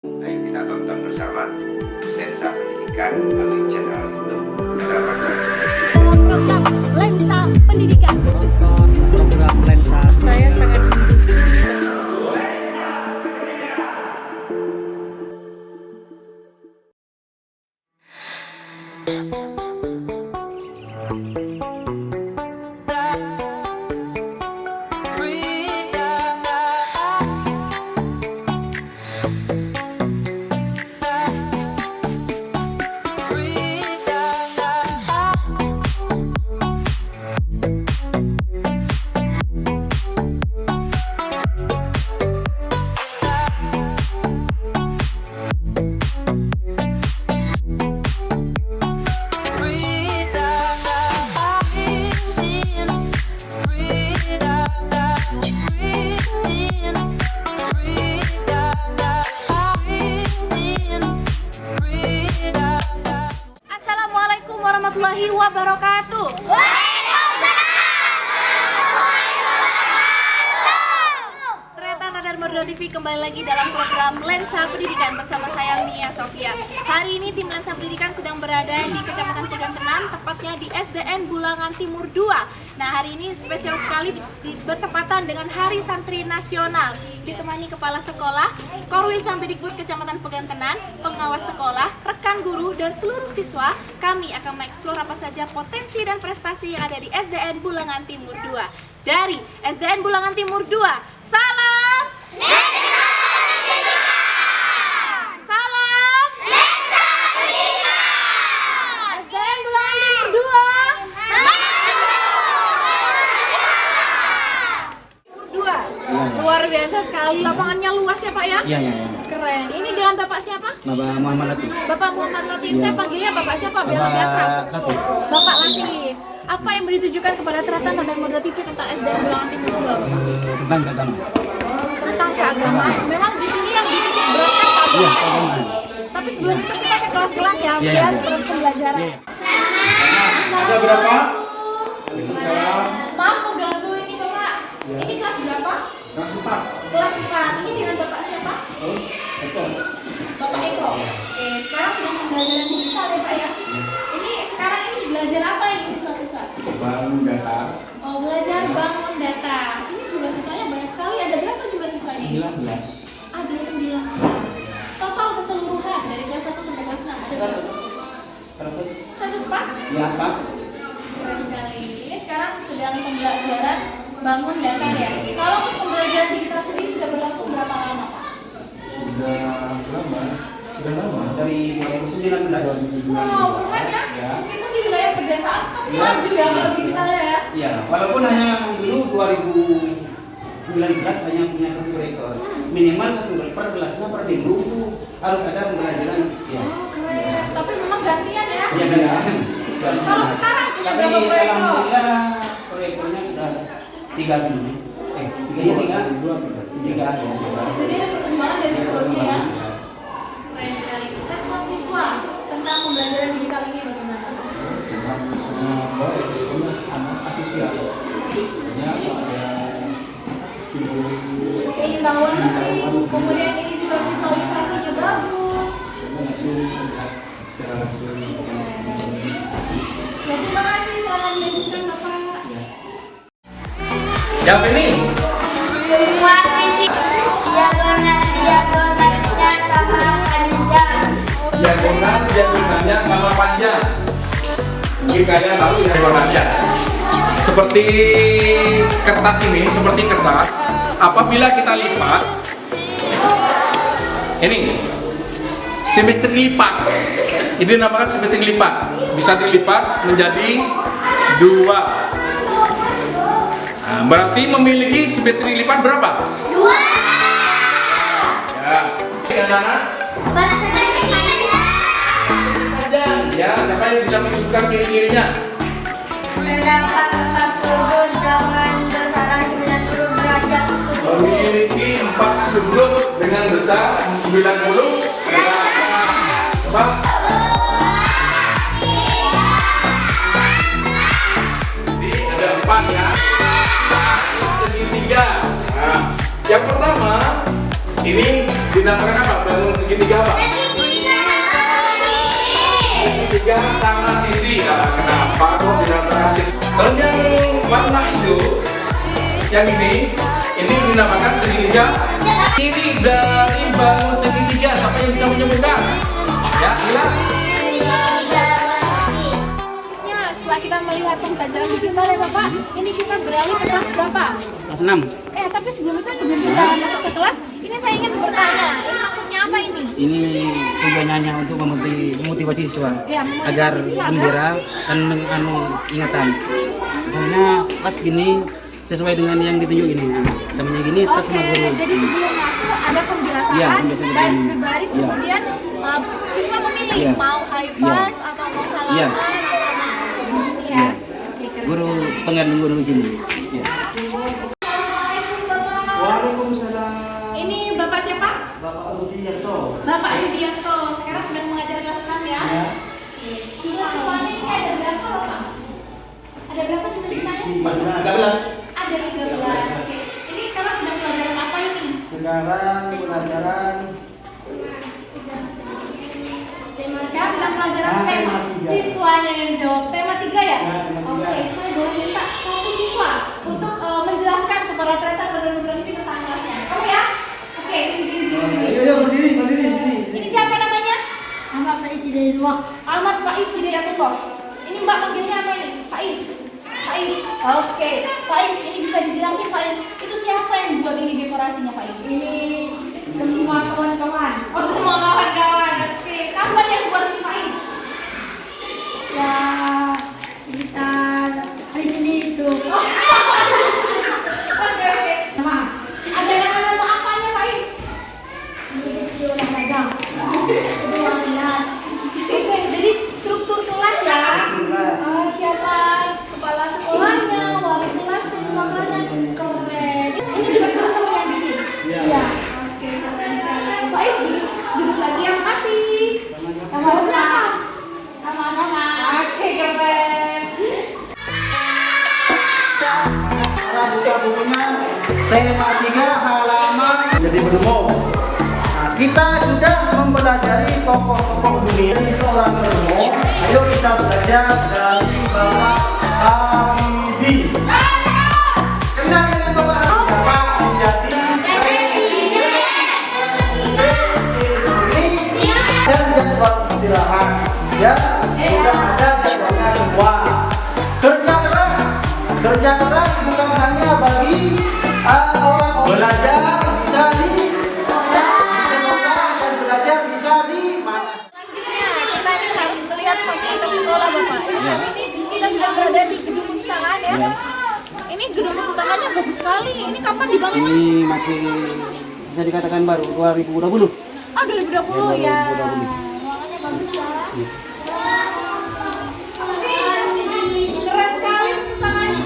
Ayo kita tonton bersama Lensa Pendidikan melalui channel YouTube Harapan. Program Lensa Pendidikan. Nonton program Lensa. Saya sangat Assalamualaikum warahmatullahi wabarakatuh. Tretan Radar Merdeka TV kembali lagi dalam program Lensa Pendidikan bersama saya Mia Sofia. Hari ini tim Lensa Pendidikan sedang berada di Kecamatan Pegantenan, tepatnya di SDN Bulangan Timur 2. Nah, hari ini spesial sekali bertepatan dengan Hari Santri Nasional. Ditemani Kepala Sekolah, Korwil Campidikbud Kecamatan Pegantenan, pengawas sekolah, rekan guru, dan seluruh siswa, kami akan mengeksplor apa saja potensi dan prestasi yang ada di SDN Bulangan Timur 2. Dari SDN Bulangan Timur 2, salam Lensa Pendidikan! Salam Lensa Pendidikan! SDN Bulangan Timur 2. Luar biasa sekali, lapangannya luas ya Pak ya? Iya. Keren. Ini dengan Bapak siapa? Bapak Muhammad Latif. Bapak Muhammad Latif. Saya panggilnya Bapak siapa? Biar lebih akrab. Latif. Bapak Latif. Apa yang ditujukan kepada Tretan Radar Merdeka TV tentang SDN Bulangan Timur 2? Tentang keagamaan. Tentang keagamaan. Memang di sini yang beratkan keagamaan. Iya, keagamaan. Tapi sebelum itu kita ke kelas-kelas ya, Iya, biar iya. pembelajaran. Iya. Ada berapa? Maaf mengganggu ini Bapak. Ini kelas berapa? Kelas 4. Kelas 4. Ini dengan Bapak siapa? Eko. Bapak Eko. Oke, sekarang sedang pembelajaran digital ya Pak ya. Ini sekarang ini belajar apa ini siswa-siswa? Bangun data. Oh, belajar bangun data. Ini jumlah siswanya banyak sekali. Ada berapa jumlah siswanya ini? 19. Ada 19. Total keseluruhan dari kelas 1 sampai kelas 6 ada berapa? 100 pas? Ya pas. Keren sekali. Ini sekarang sedang pembelajaran bangun data ya. Kalau untuk pembelajaran digital sendiri sudah berlangsung berapa lama Pak? Sudah lama. Dari 2019. Wow, keren ya. Meskipun di wilayah pedesaan, tapi maju ya kalau digitalnya ya. Ya, walaupun hanya dulu 2019 hanya punya satu rekor, minimal satu per kelasnya per minggu itu harus ada pembelajaran. Ya, Oh, keren. Tapi memang gantian ya. ya kan. Kalau sekarang punya Tapi berapa proyektor? alhamdulillah proyektornya sudah 3 semuanya. Tiga ya. Jadi ada perkembangan dari sebelumnya ya. Keren sekali. Respon siswa tentang pembelajaran digital ini bagaimana? Keingintahuan lebih, kemudian ini juga visualisasinya bagus. Ya, terima kasih. Selamat dilanjutkan Bapak. Siapa ini? Semua sisi diagonalnya sama panjang. Diagonalnya sama panjang. Mungkin kalian tahu diagonalnya. Seperti kertas ini, seperti kertas. Apabila kita lipat, ini simetri lipat. Ini dinamakan simetri lipat. Bisa dilipat menjadi 2. Nah, berarti memiliki simetri lipat berapa? 2. Ya. Anak-anak. Ya, siapa yang bisa menunjukkan kiri-kirinya? Mendapat 40 dengan besaran 90 derajat. Memiliki 4 sudut dengan besar 90 derajat. Coba. Jadi ada 4 ya. Segitiga. Nah, yang pertama ini dinamakan apa? Bangun segitiga. Kalau yang warna hijau, yang ini dinamakan segitiga. Ciri dari bangun segitiga, siapa yang bisa menyebutkan? Ya, Lila. Selanjutnya, setelah kita melihat pembelajaran digital ya Bapak, ini kita beralih ke kelas berapa? Kelas 6. Tapi sebelum kita masuk ke kelas, ini saya ingin bertanya, ini maksudnya apa ini? Ini tujuannya hanya untuk memotivasi siswa Ya, memotivasi agar siswa, gembira dan ingatan. Pokoknya pas gini sesuai dengan yang ditunjuk ini. Samanya gini tas sama guru. Jadi sebelum masuk ada pembiasaan, Iya, pembiasaan baris begini. berbaris, Iya. kemudian siswa memilih Iya. mau high five atau mau salaman Iya. atau mau begini ya. Iya. Oke, keren Guru sekali. tengah nunggu di sini. Ya. Assalamualaikum Bapak. Waalaikumsalam. Ini Bapak siapa? Bapak Rudianto. Bapak Rudianto. Sekarang sedang mengajar kelas 6 ya? Ya. Jumlah siswanya ini ada berapa Bapak? Ada berapa jumlah siswanya? 13. Ada 13. Oke. Ini sekarang sedang pelajaran apa ini? Sekarang pelajaran Sekarang sedang pelajaran tema tema. 3. Siswanya yang jawab tema 3 ya? Ya, tema 3. Oke, saya boleh minta satu siswa untuk menjelaskan kepada Treta dan Berarti tentang kelasnya. Kamu ya? Oke, sini. Ayo berdiri sini. Ini siapa namanya? Ahmad Faiz Hidayatullah. Ahmad Faiz Hidayatullah. Ini Mbak panggilnya apa ini? Faiz. Oke. Faiz, ini bisa dijelasin Faiz. Itu siapa yang buat ini dekorasinya Faiz? Ini semua kawan-kawan. Oh, semua kawan-kawan. Oke. Kapan yang buat ini Faiz? Ya sekitar hari Senin itu. Oke. Sama. Ada nama apanya Faiz? Ini video olahraga. Kedua kelas. Oke, jadi struktur kelas ya. Siapa kepala sekolahnya, wali kelasnya, kakaknya. Keren. Ini juga teman-teman yang bikin. Iya. Oke, keren sekali. Faiz duduk lagi yang kasih. Sama-sama. Sama-sama. Oke, keren. Sekarang buka bukunya tema 3 halaman jadi berumur. Nah, kita sudah mempelajari tokoh-tokoh dunia dari seorang ilmu. Ayo kita belajar dari Bapak Habibie. Kenal dengan Bapak Habibie? Bapak menjadi dan jadwal istirahat. Ya, sudah ada jadwalnya semua. Kerja keras bukan hanya bagi orang belajar bisa di sekolah dan belajar bisa di mana. Selanjutnya, kita ini harus melihat fasilitas sekolah Bapak. Ini saat ini kita sedang berada di gedung perpustakaan ya. Ini gedung perpustakaannya bagus sekali. Ini kapan dibangun? Ini masih bisa dikatakan baru 2020. Oh, 2020 ya. 2020. Ruangannya bagus ya. Keren sekali perpustakaannya.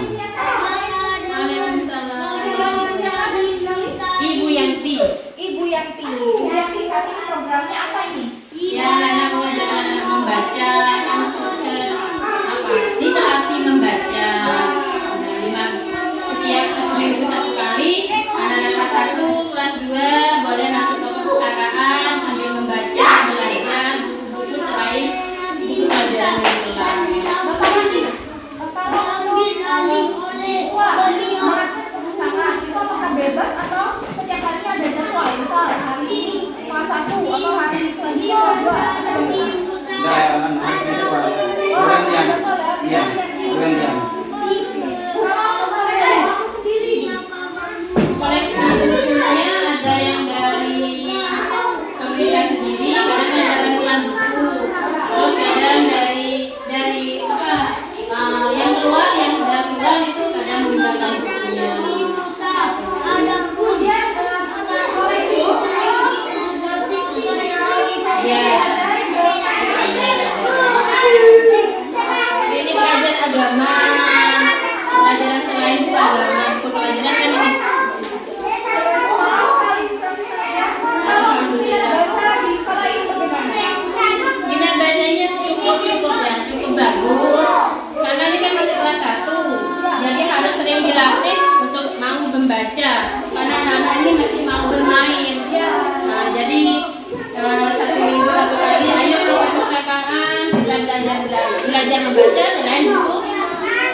Ibu Yanti. Ibu Yanti saat ini programnya apa ini? Ya, anak mengajar anak membaca, literasi membaca. Nah, setiap 1 minggu 1 kali, anak-anak kelas 1, kelas 2 boleh masuk ke perpustakaan sambil membaca, belajar buku-buku selain buku pelajaran dari kelas. Bapak Haji, kalau siswa mengakses perpustakaan itu apakah bebas atau setiap harinya ada jadwal? Misal hari ini kelas 1 atau hari selanjutnya kelas 2 ada bebas? Iya, kemudian. Kalau aku sendiri, Koleksi bukunya ada yang dari pemerintah sendiri, kadang ada bantuan buku, terus kadang dari yang keluar, yang sudah keluar itu kadang meninggalkan bukunya. kemudian koleksi Ya, ini pelajaran agama, pelajaran selain buku agama, buku pelajaran kan ini. Minat bacanya cukup ya, cukup bagus. Karena ini kan masih kelas 1, jadi harus sering dilatih untuk mau membaca. Karena anak-anak ini masih mau bermain. Nah, jadi 1 minggu 1 kali, ayo ke perpustakaan, kita belajar membaca selain buku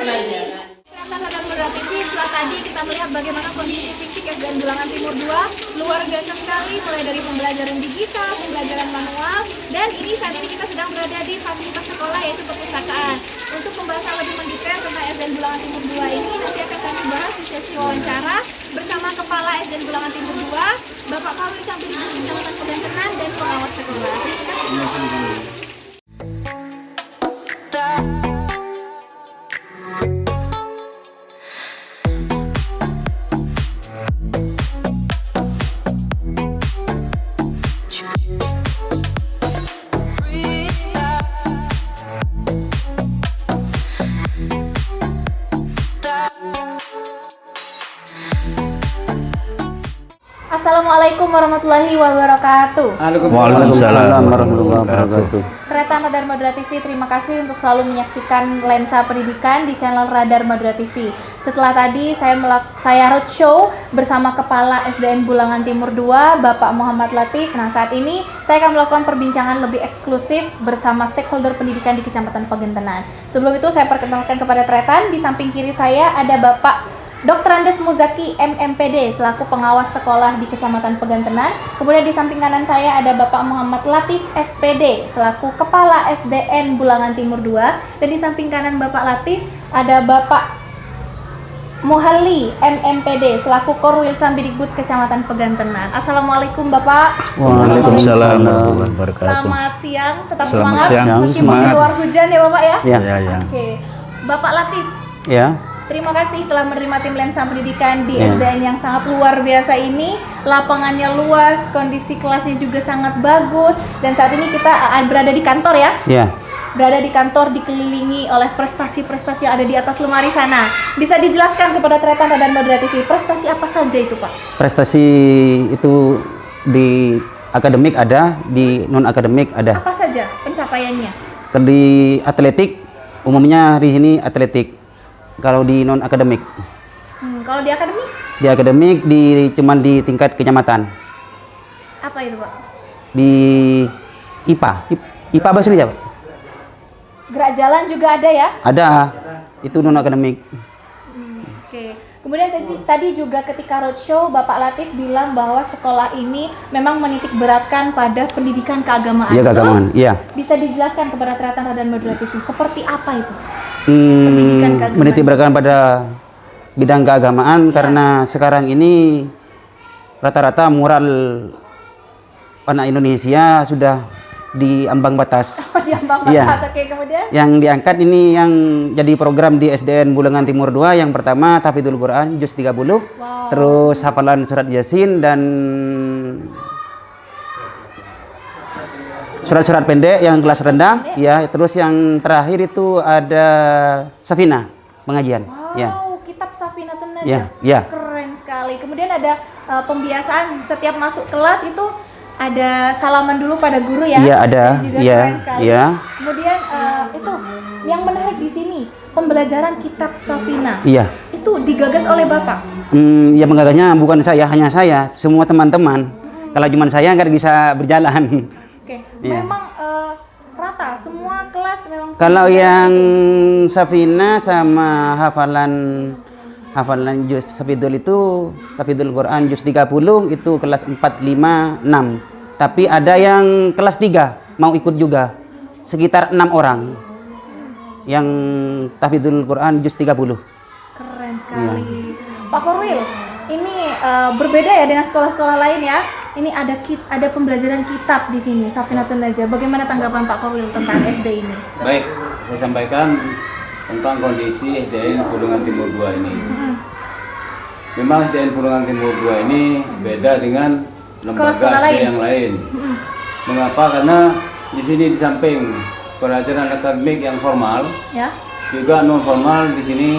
pelajaran. bagaimana kondisi fisik SDN Bulangan Timur 2. Luar biasa sekali, mulai dari pembelajaran digital, pembelajaran manual, dan ini saat ini kita sedang berada di fasilitas sekolah yaitu perpustakaan. Untuk pembahasan lebih mendetail tentang SDN Bulangan Timur 2 ini nanti akan kami bahas di sesi wawancara bersama Kepala SDN Bulangan Timur 2, Bapak Kawil Campuribus Kecamatan Pegantenan, dan pengawas sekolah. Terima kasih. Assalamualaikum warahmatullahi wabarakatuh. Waalaikumsalam warahmatullahi wabarakatuh. Rekan Radar Madura TV, terima kasih untuk selalu menyaksikan Lensa Pendidikan di channel Radar Madura TV. Setelah tadi saya roadshow bersama Kepala SDN Bulangan Timur 2, Bapak Muhammad Latif. Nah, saat ini saya akan melakukan perbincangan lebih eksklusif bersama stakeholder pendidikan di Kecamatan Pegantenan. Sebelum itu saya perkenalkan kepada Tretan, di samping kiri saya ada Bapak Dr. Andes Muzaki MMPD selaku pengawas sekolah di Kecamatan Pegantenan. Kemudian di samping kanan saya ada Bapak Muhammad Latif SPD selaku Kepala SDN Bulangan Timur 2. Dan di samping kanan Bapak Latif ada Bapak Muhalli MMPD selaku Korwil Cambidikbud Kecamatan Pegantenan. Assalamualaikum Bapak. Waalaikumsalam warahmatullahi wabarakatuh. Selamat siang, tetap Selamat semangat siang, meskipun semangat. di luar hujan ya Bapak ya. Ya. Oke, Bapak Latif. Ya. Terima kasih telah menerima tim Lensa Pendidikan di Ya. SDN yang sangat luar biasa ini. Lapangannya luas, kondisi kelasnya juga sangat bagus. Dan saat ini kita berada di kantor ya. Ya. Berada di kantor dikelilingi oleh prestasi-prestasi yang ada di atas lemari sana. Bisa dijelaskan kepada Tretan dan Madura TV, prestasi apa saja itu Pak? Prestasi itu di akademik ada, di non akademik ada. Apa saja pencapaiannya? Di atletik umumnya di sini atletik. Kalau di non akademik, Kalau di akademik? di akademik cuman di tingkat kecamatan. Apa itu Pak? Di IPA, IPA apa sih Pak? Gerak jalan juga ada ya? Ada, itu non akademik. Oke. Kemudian tadi juga ketika roadshow Bapak Latif bilang bahwa sekolah ini memang menitik beratkan pada pendidikan keagamaan. Iya keagamaan, iya. Bisa dijelaskan kepada Tretan dan Madura TV seperti apa itu? Pendidikan keagamaan. Menitik beratkan pada bidang keagamaan karena sekarang ini rata-rata moral anak Indonesia sudah di ambang batas. Di ambang Iya. batas. Oke, kemudian? Yang diangkat ini yang jadi program di SDN Bulangan Timur 2 yang pertama Tahfidzul Quran juz 30, terus hafalan surat Yasin dan surat-surat pendek yang kelas rendah, ya. Terus yang terakhir itu ada Safina pengajian, ya. Kitab Safinatun Najah. Ya, ya. Keren sekali. Kemudian ada pembiasaan setiap masuk kelas itu ada salaman dulu pada guru ya. Iya, ada. Ini juga Iya, keren sekali. iya. Kemudian itu yang menarik di sini pembelajaran kitab Safina. Iya. Itu digagas oleh Bapak. Ya menggagasnya bukan saya, hanya saya, semua teman-teman. Kalau cuma saya nggak bisa berjalan. Oke, Iya. memang rata semua kelas memang. Kalau yang Safina sama hafalan juz Safidul itu Hafidul Quran juz 30 itu kelas 4, 5, 6. Tapi ada yang kelas 3 mau ikut juga. Sekitar 6 orang. Yang Hafidul Quran juz 30. Keren sekali. Pak Korwil, ini berbeda ya dengan sekolah-sekolah lain ya. Ini ada pembelajaran kitab di sini, Safinatun Najah. Bagaimana tanggapan Pak Korwil tentang SD ini? Baik, saya sampaikan tentang kondisi SDN Bulangan Timur 2 ini. Memang SDN Bulangan Timur 2 ini beda dengan lembaga Sekolah-sekolah SD lain. yang lain. Mengapa? Karena di sini di samping pelajaran akademik yang formal, Ya. juga non formal di sini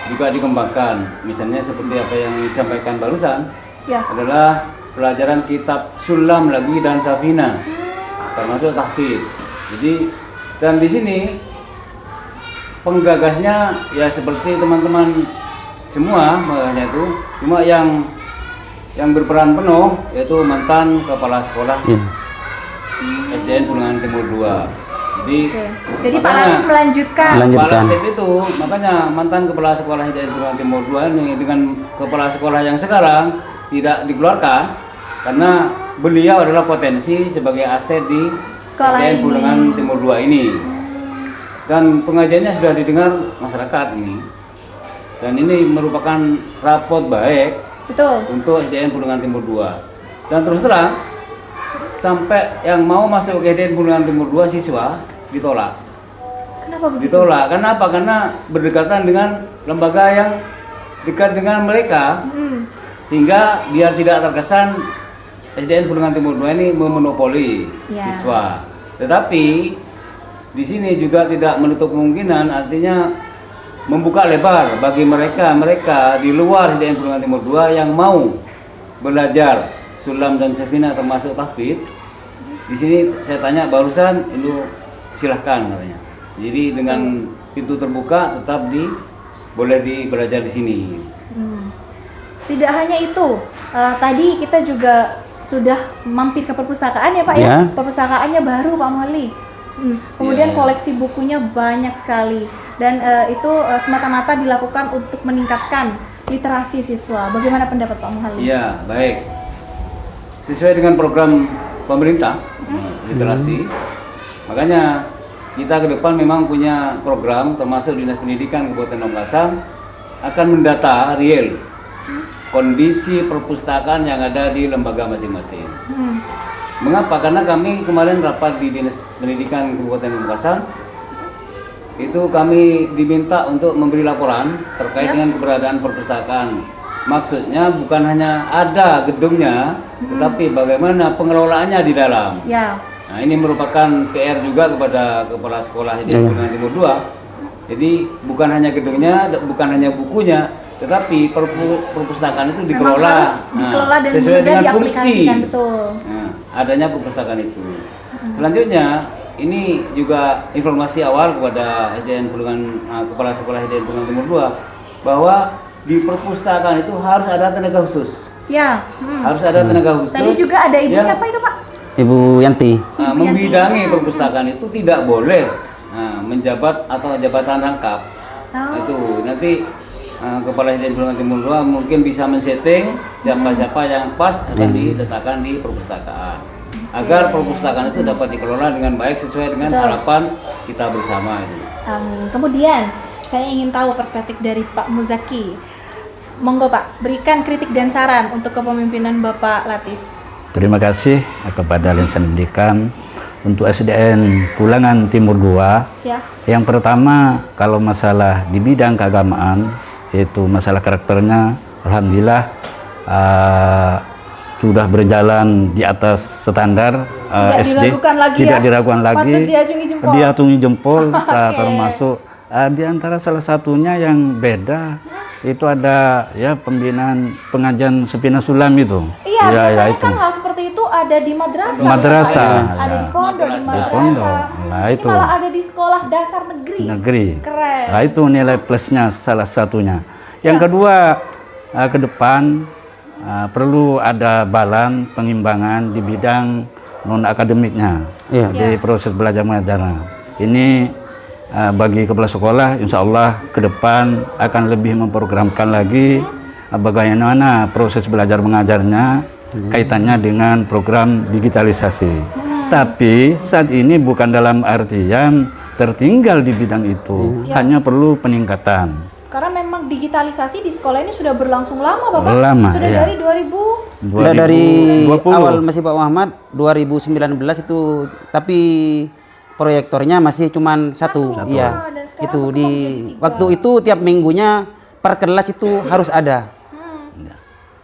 juga dikembangkan. Misalnya seperti apa yang disampaikan barusan, Ya. adalah pelajaran kitab Sulam lagi dan Safina, termasuk tahfidz. Jadi dan di sini penggagasnya ya seperti teman-teman semua, makanya itu cuma yang berperan penuh yaitu mantan kepala sekolah SDN Bulangan Timur 2. Jadi, Jadi Pak makanya- Latif melanjutkan. Melanjutkan. Pak Latif itu makanya mantan kepala sekolah Hidayat Pulungan Timur 2 ini dengan kepala sekolah yang sekarang tidak dikeluarkan karena beliau adalah potensi sebagai aset di Sekolah Hidayat ini. Pulungan Timur 2 ini. Dan pengajiannya sudah didengar masyarakat ini. Dan ini merupakan rapot baik Betul. untuk SDN Pulungan Timur 2. Dan terus terang sampai yang mau masuk ke SDN Pulungan Timur 2 siswa ditolak. Kenapa begitu? Ditolak. Kenapa? Karena berdekatan dengan lembaga yang dekat dengan mereka, sehingga biar tidak terkesan SDN Pulungan Timur 2 ini memonopoli Ya. siswa. Tetapi di sini juga tidak menutup kemungkinan, artinya membuka lebar bagi mereka di luar SDN Pulungan Timur 2 yang mau belajar sulam dan safina termasuk tahfidz. Di sini saya tanya barusan itu silahkan katanya. Jadi dengan pintu terbuka tetap boleh belajar di sini. Tidak hanya itu, tadi kita juga sudah mampir ke perpustakaan ya Pak ya. Ya. Perpustakaannya baru Pak Muhalli. Kemudian Ya. koleksi bukunya banyak sekali dan itu semata-mata dilakukan untuk meningkatkan literasi siswa. Bagaimana pendapat Pak Muhalli? Iya, baik. Sesuai dengan program pemerintah literasi, makanya kita ke depan memang punya program termasuk Dinas Pendidikan Kabupaten Pamekasan akan mendata real kondisi perpustakaan yang ada di lembaga masing-masing. Mengapa? Karena kami kemarin rapat di Dinas Pendidikan Kabupaten Pamekasan, itu kami diminta untuk memberi laporan terkait dengan keberadaan perpustakaan. Maksudnya bukan hanya ada gedungnya, tetapi bagaimana pengelolaannya di dalam. Ya. Nah, ini merupakan PR juga kepada kepala sekolah Hidayat Pulungan Timur 2. Jadi bukan hanya gedungnya, bukan hanya bukunya, tetapi perpustakaan itu Memang dikelola harus dikelola dan sesuai mudah dengan fungsi. diaplikasikan, betul. Nah, adanya perpustakaan itu. Selanjutnya, ini juga informasi awal kepada SDN Pulungan, kepala sekolah Hidayat Pulungan Timur 2 bahwa di perpustakaan itu harus ada tenaga khusus. Ya. Harus ada tenaga khusus. Tadi juga ada ibu yang, siapa itu Pak? Ibu Yanti. Ibu Yanti. membidangi perpustakaan itu tidak boleh menjabat atau jabatan rangkap. Oh. Itu nanti kepala SDN Pulungan Timur 2 mungkin bisa men-setting siapa-siapa yang pas akan diletakkan di perpustakaan. Agar perpustakaan itu dapat dikelola dengan baik sesuai dengan Betul. harapan kita bersama ini. Amin. Kemudian saya ingin tahu perspektif dari Pak Muzaki. Monggo Pak, berikan kritik dan saran untuk kepemimpinan Bapak Latif. Terima kasih kepada Lensa Pendidikan untuk SDN Pulangan Timur 2. Ya. Yang pertama, kalau masalah di bidang keagamaan, yaitu masalah karakternya, alhamdulillah sudah berjalan di atas standar Tidak SD. diragukan lagi Tidak ya? diragukan lagi. Patut diacungi jempol. Diacungi jempol, Oke. termasuk di antara salah satunya yang beda itu ada ya pembinaan pengajian sepina sulam itu. Iya, ya, biasanya itu. kan hal seperti itu ada di madrasah. Madrasah, Ada ya. di pondok, di Di madrasah. pondok. Nah, Ini itu. malah ada di sekolah dasar negeri. Negeri. Keren. Nah, itu nilai plusnya salah satunya. Ya. Yang kedua, ke depan perlu ada balan pengimbangan di bidang non akademiknya Iya. di proses belajar mengajarnya. Ini bagi kepala sekolah, insya Allah ke depan akan lebih memprogramkan lagi bagaimana proses belajar mengajarnya kaitannya dengan program digitalisasi. Tapi saat ini bukan dalam artian tertinggal di bidang itu, hanya perlu peningkatan. Karena memang digitalisasi di sekolah ini sudah berlangsung lama, Bapak. Lama, Sudah iya. dari 2000. Udah dari 2020. awal masih Pak Muhammad 2019 itu, tapi proyektornya masih cuman satu. Iya. Dan sekarang Itu berkembang di jadi 3. waktu itu tiap minggunya per kelas itu harus ada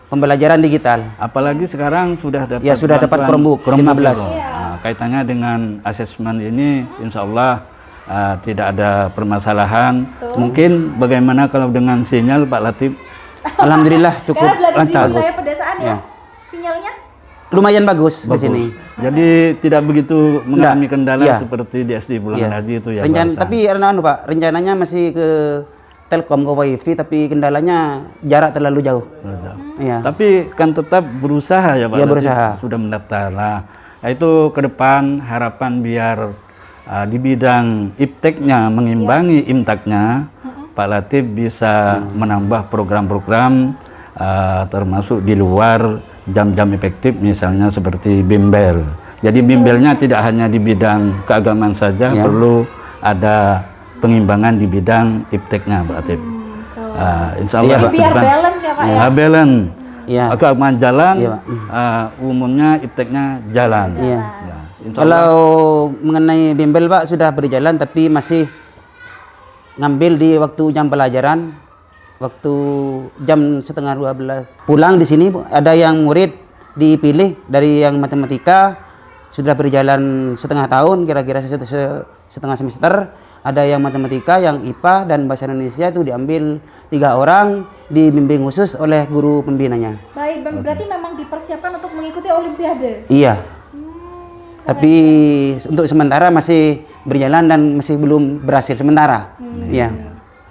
pembelajaran digital. Apalagi sekarang sudah dapat Ya, sudah dapat bantuan Chromebook 15. itu. Nah, kaitannya dengan asesmen ini, insya Allah tidak ada permasalahan. Mungkin bagaimana kalau dengan sinyal Pak Latif? Alhamdulillah cukup Karena belajar di lancar. wilayah pedesaan ya. Ya. Sinyalnya? Lumayan bagus, di Bagus. sini. Jadi tidak begitu mengalami kendala Iya. seperti di SD Pulangan Iya. Haji itu ya. Rencana, barusan. tapi Pak, rencananya masih ke Telkom ke WiFi, tapi kendalanya jarak terlalu jauh. Iya. Tapi kan tetap berusaha ya Pak Iya, Latif. berusaha. Sudah mendaftar lah. Nah, itu ke depan harapan biar di bidang ipteknya mengimbangi imtaknya, Pak Latif bisa menambah program-program termasuk di luar jam-jam efektif, misalnya seperti bimbel. Jadi bimbelnya tidak hanya di bidang keagamaan saja, perlu ada pengimbangan di bidang ipteknya, Pak Latif. Insya Allah biar balance ya Pak ya. balance. Iya. Keagamaan jalan, Iya, Pak. umumnya ipteknya jalan. Iya. Nah, insya Allah. Kalau mengenai bimbel Pak sudah berjalan, tapi masih ngambil di waktu jam pelajaran, waktu jam setengah 12 pulang di sini ada yang murid dipilih dari yang matematika sudah berjalan setengah tahun, kira-kira setengah semester. Ada yang matematika, yang IPA dan bahasa Indonesia itu diambil 3 orang, dibimbing khusus oleh guru pembinanya. Baik, berarti memang dipersiapkan untuk mengikuti Olimpiade. Iya. Tapi untuk sementara masih berjalan dan masih belum berhasil sementara. Iya.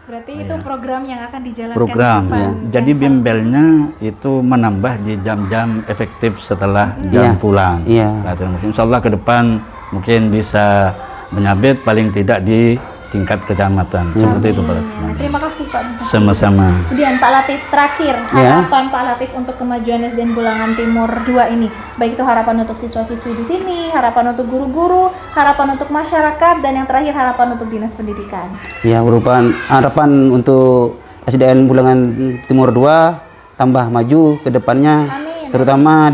Berarti itu program yang akan dijalankan. Program, ke depan. ya. Jadi bimbelnya itu menambah di jam-jam efektif setelah jam pulang. Iya. Nah, insya Allah ke depan mungkin bisa menyabet paling tidak di tingkat kecamatan. Seperti itu Pak Latif. Terima kasih Pak. Sama-sama. Kemudian Pak Latif terakhir, harapan Pak Latif untuk kemajuan SDN Bulangan Timur 2 ini. Baik itu harapan untuk siswa-siswi di sini, harapan untuk guru-guru, harapan untuk masyarakat, dan yang terakhir harapan untuk Dinas Pendidikan. Ya, merupakan harapan untuk SDN Bulangan Timur 2 tambah maju ke depannya. Amin. Terutama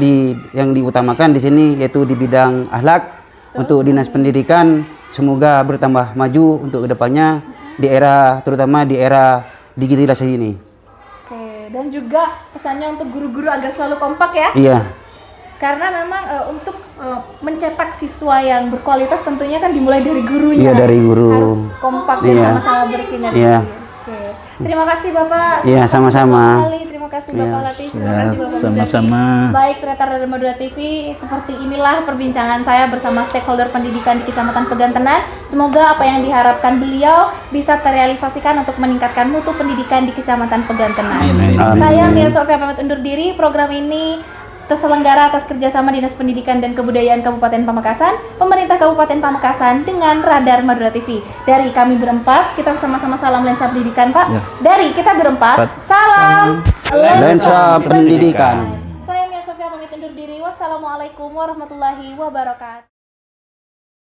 yang diutamakan di sini yaitu di bidang akhlak. Untuk Dinas Pendidikan semoga bertambah maju untuk kedepannya di era, terutama di era digitalisasi ini. Oke, dan juga pesannya untuk guru-guru agar selalu kompak ya. Iya. Karena memang untuk mencetak siswa yang berkualitas tentunya kan dimulai dari gurunya. Iya, dari guru. Harus kompak dan sama-sama bersinergi. Iya. Oke. Terima kasih Bapak. Iya, sama-sama. Terima kasih Bapak Latif. Terima kasih Bapak sama-sama. Muzaki. Baik, Tretar dari Madura TV, seperti inilah perbincangan saya bersama stakeholder pendidikan di Kecamatan Pegantenan. Semoga apa yang diharapkan beliau bisa terrealisasikan untuk meningkatkan mutu pendidikan di Kecamatan Pegantenan. Saya Mia Sofia pamit undur diri. Program ini terselenggara atas kerjasama Dinas Pendidikan dan Kebudayaan Kabupaten Pamekasan, Pemerintah Kabupaten Pamekasan dengan Radar Madura TV. Dari kami berempat, kita sama-sama salam lensa pendidikan Pak. Ya. Dari kita berempat, salam Lensa Pendidikan. Saya Mia Sofia pamit undur diri. Wassalamualaikum warahmatullahi wabarakatuh.